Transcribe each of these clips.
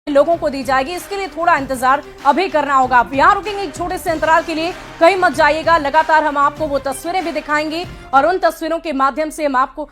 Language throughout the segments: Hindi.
लोगों को दी जाएगी, इसके लिए थोड़ा इंतजार अभी करना होगा। यहां रुकेंगे एक छोटे से अंतराल के लिए, कहीं मत जाइएगा। लगातार हम आपको वो तस्वीरें भी दिखाएंगे और उन तस्वीरों के माध्यम से हम आपको,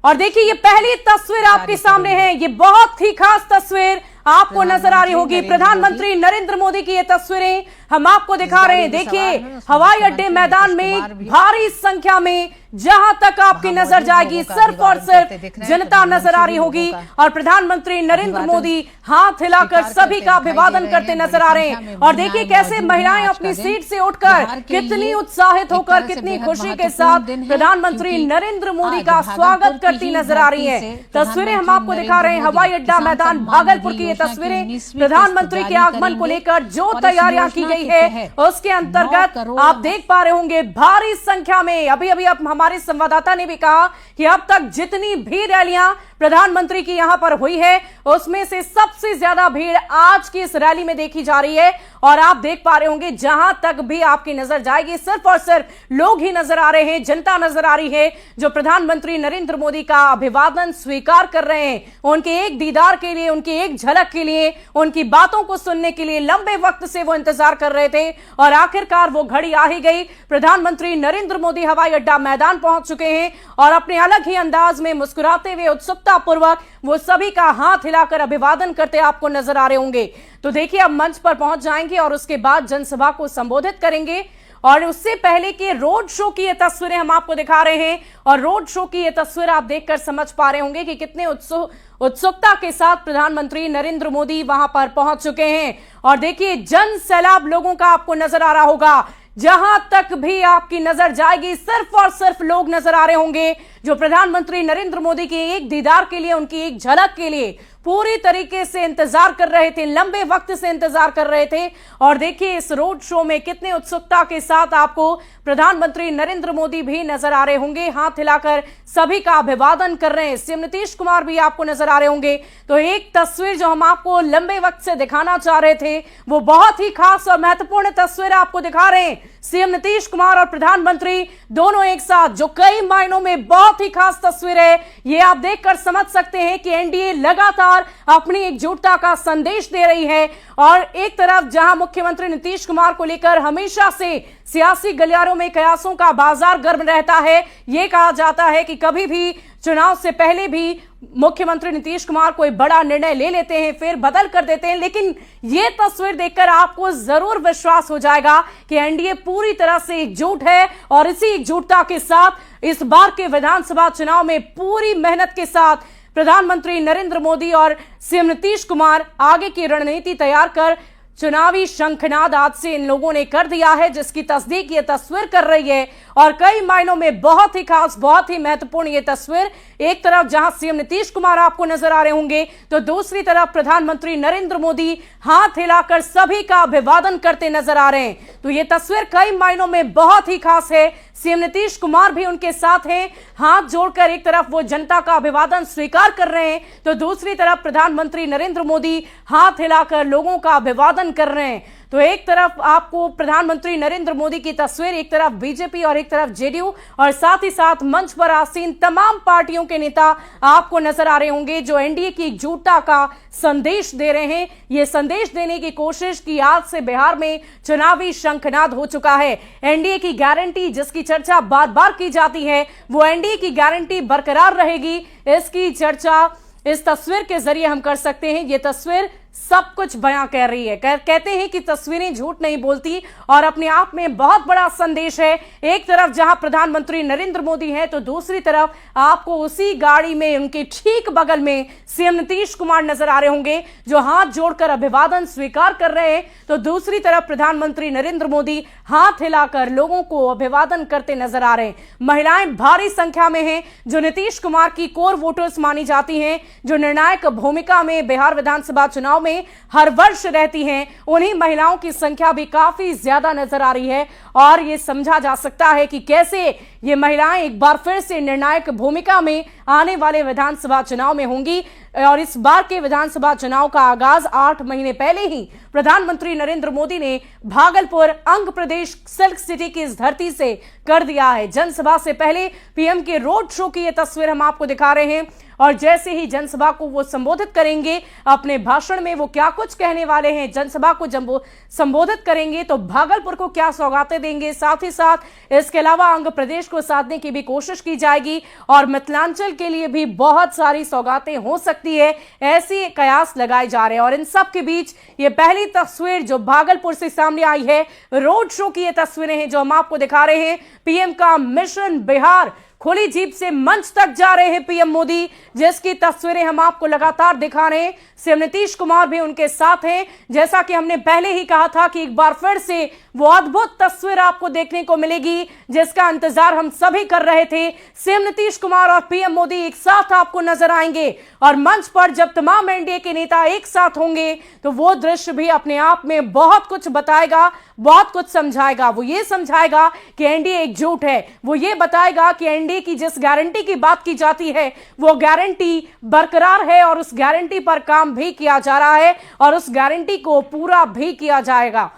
और देखिए ये पहली तस्वीर आपके सामने है, ये बहुत ही खास तस्वीर आपको नजर आ रही होगी। प्रधानमंत्री नरेंद्र मोदी की ये तस्वीरें हम आपको दिखा रहे हैं। देखिए हवाई अड्डे मैदान में भारी संख्या में जहां तक आपकी नजर जाएगी सिर्फ और सिर्फ जनता नजर आ रही होगी और प्रधानमंत्री नरेंद्र मोदी हाथ हिलाकर सभी का अभिवादन करते नजर आ रहे हैं। और देखिए कैसे महिलाएं अपनी सीट से उठकर कितनी उत्साहित होकर, कितनी खुशी के साथ प्रधानमंत्री नरेंद्र मोदी का स्वागत करती नजर आ रही है। तस्वीरें हम आपको दिखा रहे हैं हवाई अड्डा मैदान भागलपुर की तस्वीरें। प्रधानमंत्री के आगमन को लेकर जो तैयारियां की गई है उसके अंतर्गत आप देख पा रहे होंगे भारी संख्या में, अभी अभी अब हमारे संवाददाता ने भी कहा कि अब तक जितनी भी रैलियां प्रधानमंत्री की यहां पर हुई है उसमें से सबसे ज्यादा भीड़ आज की इस रैली में देखी जा रही है। और आप देख पा रहे होंगे जहां तक भी आपकी नजर जाएगी सिर्फ और सिर्फ लोग ही नजर आ रहे हैं, जनता नजर आ रही है जो प्रधानमंत्री नरेंद्र मोदी का अभिवादन स्वीकार कर रहे हैं। उनके एक दीदार के लिए, उनकी एक झलक के लिए, उनकी बातों को सुनने के लिए लंबे वक्त से वो इंतजार कर रहे थे और आखिरकार वो घड़ी आ ही गई। प्रधानमंत्री नरेंद्र मोदी हवाई अड्डा मैदान पहुंच चुके हैं और अपने अलग ही अंदाज में मुस्कुराते हुए उत्सुकता पूर्वक वो सभी का हाथ हिलाकर अभिवादन करते आपको नजर आ रहे होंगे। तो देखिए अब मंच पर पहुंच जाएंगे और उसके बाद जनसभा को संबोधित करेंगे। और उससे पहले के रोड शो की ये तस्वीरें हम आपको दिखा रहे हैं और रोड शो की ये तस्वीर आप देखकर समझ पा रहे होंगे कि कितने उत्सुकता के साथ प्रधानमंत्री नरेंद्र मोदी वहां पर पहुंच चुके हैं। और देखिए जन सैलाब लोगों का आपको नजर आ रहा होगा, जहां तक भी आपकी नजर जाएगी सिर्फ और सिर्फ लोग नजर आ रहे होंगे जो प्रधानमंत्री नरेंद्र मोदी के एक दीदार के लिए, उनकी एक झलक के लिए पूरी तरीके से इंतजार कर रहे थे, लंबे वक्त से इंतजार कर रहे थे। और देखिए इस रोड शो में कितने उत्सुकता के साथ आपको प्रधानमंत्री नरेंद्र मोदी भी नजर आ रहे होंगे, हाथ हिलाकर सभी का अभिवादन कर रहे हैं। सीएम नीतीश कुमार भी आपको नजर आ रहे होंगे। तो एक तस्वीर जो हम आपको लंबे वक्त से दिखाना चाह रहे थे वो बहुत ही खास और महत्वपूर्ण तस्वीर आपको दिखा रहे हैं। सीएम नीतीश कुमार और प्रधानमंत्री दोनों एक साथ, जो कई मायनों में बहुत ही खास तस्वीर है। ये आप देखकर समझ सकते हैं कि एनडीए लगातार अपनी एकजुटता का संदेश दे रही है। और एक तरफ जहां मुख्यमंत्री नीतीश कुमार को लेकर हमेशा से सियासी गलियारों में कयासों का बाजार गर्म रहता है, यह कहा जाता है कि कभी भी चुनाव से पहले भी मुख्यमंत्री नीतीश कुमार कोई बड़ा निर्णय ले लेते हैं फिर बदल कर देते हैं। लेकिन यह तस्वीर देखकर आपको जरूर विश्वास हो जाएगा कि एनडीए पूरी तरह से एकजुट है और इसी एकजुटता के साथ इस बार के विधानसभा चुनाव में पूरी मेहनत के साथ प्रधानमंत्री नरेंद्र मोदी और सीएम नीतीश कुमार आगे की रणनीति तैयार कर चुनावी शंखनाद आज से इन लोगों ने कर दिया है, जिसकी तस्दीक ये तस्वीर कर रही है। और कई मायनों में बहुत ही खास, बहुत ही महत्वपूर्ण ये तस्वीर। एक तरफ जहां सीएम नीतीश कुमार आपको नजर आ रहे होंगे तो दूसरी तरफ प्रधानमंत्री नरेंद्र मोदी हाथ हिलाकर सभी का अभिवादन करते नजर आ रहे हैं। तो ये तस्वीर कई मायनों में बहुत ही खास है। सीएम नीतीश कुमार भी उनके साथ हैं, हाथ जोड़कर एक तरफ वो जनता का अभिवादन स्वीकार कर रहे हैं तो दूसरी तरफ प्रधानमंत्री नरेंद्र मोदी हाथ हिलाकर लोगों का अभिवादन कर रहे हैं। तो एक तरफ आपको प्रधानमंत्री नरेंद्र मोदी की तस्वीर, एक तरफ बीजेपी और एक तरफ जेडीयू और साथ ही साथ मंच पर आसीन तमाम पार्टियों के नेता आपको नजर आ रहे होंगे जो एनडीए की एकजुटता का संदेश दे रहे हैं। ये संदेश देने की कोशिश की आज से बिहार में चुनावी शंखनाद हो चुका है। एनडीए की गारंटी जिसकी चर्चा बार बार की जाती है वो एनडीए की गारंटी बरकरार रहेगी, इसकी चर्चा इस तस्वीर के जरिए हम कर सकते हैं। ये तस्वीर सब कुछ बयां कह रही है। कहते हैं कि तस्वीरें झूठ नहीं बोलती और अपने आप में बहुत बड़ा संदेश है। एक तरफ जहां प्रधानमंत्री नरेंद्र मोदी हैं तो दूसरी तरफ आपको उसी गाड़ी में उनके ठीक बगल में सीएम नीतीश कुमार नजर आ रहे होंगे जो हाथ जोड़कर अभिवादन स्वीकार कर रहे हैं। तो दूसरी तरफ प्रधानमंत्री नरेंद्र मोदी हाथ हिलाकर लोगों को अभिवादन करते नजर आ रहे हैं। महिलाएं भारी संख्या में हैं जो नीतीश कुमार की कोर वोटर्स मानी जाती हैं, जो निर्णायक भूमिका में बिहार विधानसभा चुनाव में हर वर्ष रहती हैं। उन्हीं महिलाओं की संख्या भी काफी ज्यादा नजर आ रही है और यह समझा जा सकता है कि कैसे ये महिलाएं एक बार फिर से निर्णायक भूमिका में आने वाले विधानसभा चुनाव में होंगी और इस बार के विधानसभा चुनाव का आगाज 8 महीने पहले ही प्रधानमंत्री नरेंद्र मोदी ने भागलपुर अंग प्रदेश सिल्क सिटी की इस धरती से कर दिया है। जनसभा से पहले पीएम के रोड शो की ये तस्वीर हम आपको दिखा रहे हैं और जैसे ही जनसभा को वो संबोधित करेंगे, अपने भाषण में वो क्या कुछ कहने वाले हैं, जनसभा को जब वो संबोधित करेंगे तो भागलपुर को क्या सौगातें देंगे, साथ ही साथ इसके अलावा अंग प्रदेश को साधने की भी कोशिश की जाएगी और मिथिलांचल के लिए भी बहुत सारी सौगातें हो सकती है, ऐसी कयास लगाए जा रहे हैं। और इन सब के बीच ये पहली तस्वीर जो भागलपुर से सामने आई है, रोड शो की ये तस्वीरें हैं जो हम आपको दिखा रहे हैं। पीएम का मिशन बिहार, खुली जीप से मंच तक जा रहे हैं पीएम मोदी, जिसकी तस्वीरें हम आपको लगातार दिखा रहे हैं। सीएम नीतीश कुमार भी उनके साथ हैं। जैसा कि हमने पहले ही कहा था कि एक बार फिर से वो अद्भुत तस्वीर आपको देखने को मिलेगी जिसका इंतजार हम सभी कर रहे थे। सीएम नीतीश कुमार और पीएम मोदी एक साथ आपको नजर आएंगे और मंच पर जब तमाम एनडीए के नेता एक साथ होंगे तो वो दृश्य भी अपने आप में बहुत कुछ बताएगा, बहुत कुछ समझाएगा। वो ये समझाएगा कि एनडीए एकजुट है, वो ये बताएगा कि एनडीए की जिस गारंटी की बात की जाती है वो गारंटी बरकरार है और उस गारंटी पर काम भी किया जा रहा है और उस गारंटी को पूरा भी किया जाएगा।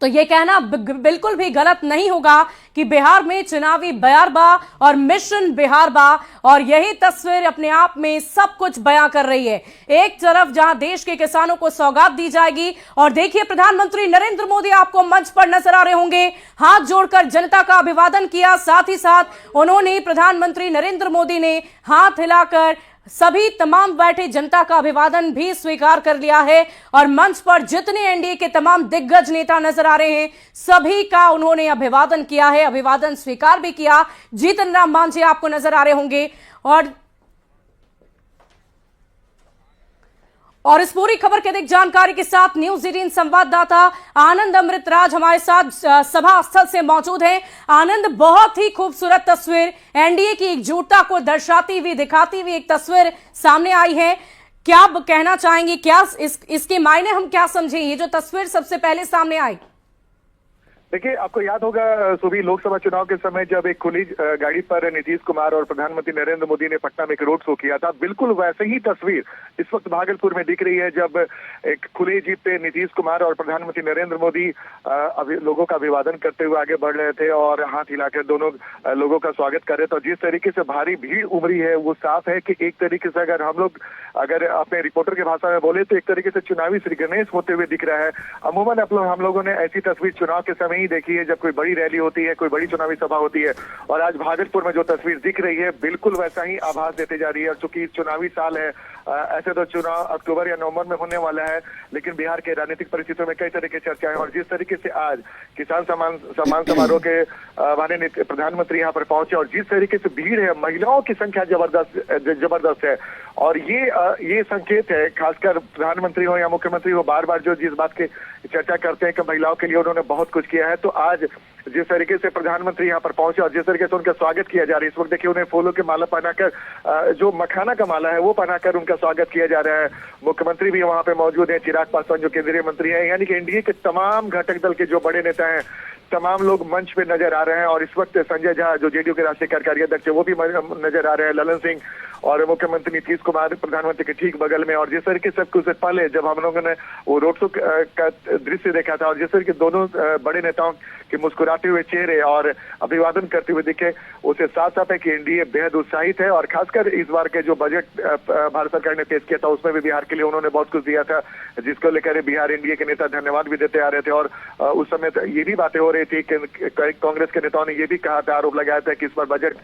तो यह कहना बिल्कुल भी गलत नहीं होगा कि बिहार में चुनावी बयारबा और मिशन बिहारबा, और यही तस्वीर अपने आप में सब कुछ बयां कर रही है। एक तरफ जहां देश के किसानों को सौगात दी जाएगी और देखिए प्रधानमंत्री नरेंद्र मोदी आपको मंच पर नजर आ रहे होंगे, हाथ जोड़कर जनता का अभिवादन किया। साथ ही साथ उन्होंने, प्रधानमंत्री नरेंद्र मोदी ने हाथ हिलाकर सभी तमाम बैठे जनता का अभिवादन भी स्वीकार कर लिया है और मंच पर जितने एनडीए के तमाम दिग्गज नेता नजर आ रहे हैं सभी का उन्होंने अभिवादन किया है, अभिवादन स्वीकार भी किया। जीतन राम मांझी आपको नजर आ रहे होंगे और इस पूरी खबर की अधिक जानकारी के साथ न्यूज 18 संवाददाता आनंद अमृतराज हमारे साथ सभा स्थल से मौजूद हैं। आनंद, बहुत ही खूबसूरत तस्वीर, एनडीए की एकजुटता को दर्शाती हुई, दिखाती हुई एक तस्वीर सामने आई है। क्या कहना चाहेंगे, क्या इसके मायने हम क्या समझें, ये जो तस्वीर सबसे पहले सामने आई? देखिए, आपको याद होगा सुबह लोकसभा चुनाव के समय जब एक खुली गाड़ी पर नीतीश कुमार और प्रधानमंत्री नरेंद्र मोदी ने पटना में एक रोड शो किया था, बिल्कुल वैसे ही तस्वीर इस वक्त भागलपुर में दिख रही है जब एक खुली जीप पे नीतीश कुमार और प्रधानमंत्री नरेंद्र मोदी लोगों का अभिवादन करते हुए आगे बढ़ रहे थे और हाथ हिलाकर दोनों लोगों का स्वागत कर रहे थे। और जिस तरीके से भारी भीड़ उमड़ी है वो साफ है कि एक तरीके से अगर अपने रिपोर्टर की भाषा में बोले तो एक तरीके से चुनावी श्री गणेश होते हुए दिख रहा है। अमूमन हम लोगों ने ऐसी तस्वीर चुनाव के समय ही देखी है जब कोई बड़ी रैली होती है, कोई बड़ी चुनावी सभा होती है, और आज भागलपुर में जो तस्वीर दिख रही है बिल्कुल वैसा ही आभास देते जा रही है। और चूंकि चुनावी साल है, ऐसे तो चुनाव अक्टूबर या नवंबर में होने वाला है, लेकिन बिहार के राजनीतिक परिस्थितियों में कई तरह की चर्चाएं और जिस तरीके से आज किसान सम्मान समारोह के माननीय प्रधानमंत्री यहाँ पर पहुंचे और जिस तरीके से भीड़ है, महिलाओं की संख्या जबरदस्त है और ये संकेत है, खासकर प्रधानमंत्री हो या मुख्यमंत्री हो, बार बार जो जिस बात की चर्चा करते हैं कि महिलाओं के लिए उन्होंने बहुत कुछ किया है। तो आज जिस तरीके से प्रधानमंत्री यहाँ पर पहुंचे और जिस तरीके से उनका स्वागत किया जा रहा है, इस वक्त देखिए उन्हें फूलों के माला पहनाकर, जो मखाना का माला है वो पहनाकर उनका स्वागत किया जा रहा है। मुख्यमंत्री भी वहां पे मौजूद है, चिराग पासवान जो केंद्रीय मंत्री है, यानी कि एनडीए के तमाम घटक दल के जो बड़े नेता हैं तमाम लोग मंच पे नजर आ रहे हैं। और इस वक्त संजय झा जो जेडीयू के राष्ट्रीय कार्यकारी अध्यक्ष है वो भी नजर आ रहे हैं, ललन सिंह और मुख्यमंत्री नीतीश कुमार प्रधानमंत्री के ठीक बगल में। और जिस तरीके से उससे पहले जब हम लोगों ने वो रोड शो का दृश्य देखा था और जिस तरीके दोनों बड़े नेताओं के मुस्कुराते हुए चेहरे और अभिवादन करते हुए दिखे, उसे साफ साफ है कि एनडीए बेहद उत्साहित है। और खासकर इस बार के जो बजट भारत सरकार ने पेश किया था उसमें भी बिहार के लिए उन्होंने बहुत कुछ दिया था, जिसको लेकर बिहार एनडीए के नेता धन्यवाद भी देते आ रहे थे। और उस समय ये भी बातें हो रही थी कि कांग्रेस के नेताओं ने ये भी कहा था, आरोप लगाया था कि इस बार बजट